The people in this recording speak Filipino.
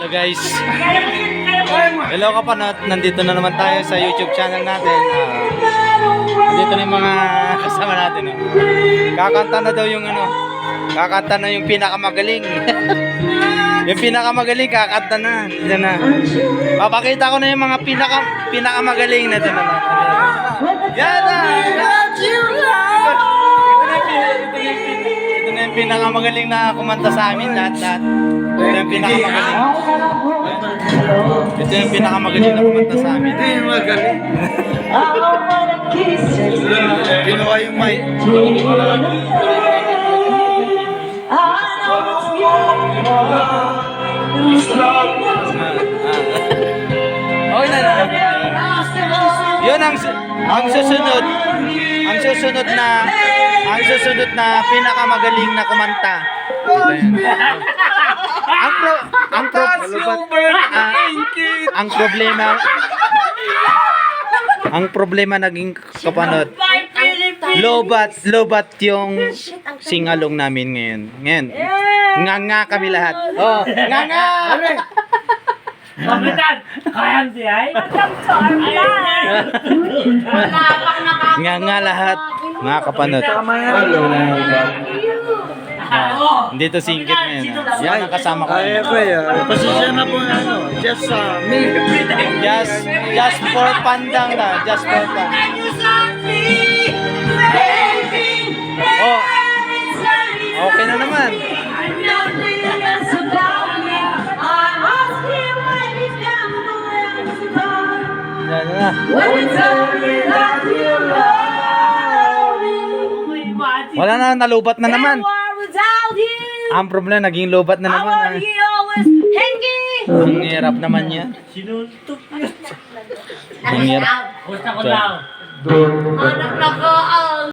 So guys, hello kapanot, nandito na naman tayo sa YouTube channel natin. Nandito na yung mga kasama natin. Kakanta na daw yung kakanta na yung pinakamagaling. Yung pinakamagaling, kakanta na. Diyan na. Papakita ko na yung mga pinakamagaling na doon. Yan na! Ito na yung pinakamagaling na kumanta sa amin lahat. Ito yung pinakamagaling. Ito yung pinakamagaling na kumanta sa amin. Ito yung magaling. Ginawa yung mic. Okay na. Yun ang susunod na pinakamagaling na kumanta. Ang problema naging kapanot. Lobat yung singalong namin ngayon. Nga kami lahat. Oh, nga. Kapitan, kayang di ay? Nga lahat, mga kapanot. Dito singkit ngayon. Yan ang kasama ko. Pasensya na po just me. Just for pandang na. Just for fun. Oh. Okay na naman. Wala na, nalubat na naman. Ang problema, naging lubat na naman. Ang hirap naman yan. Sinuntok Ang hirap. Gusto ko daw. Anak na ko.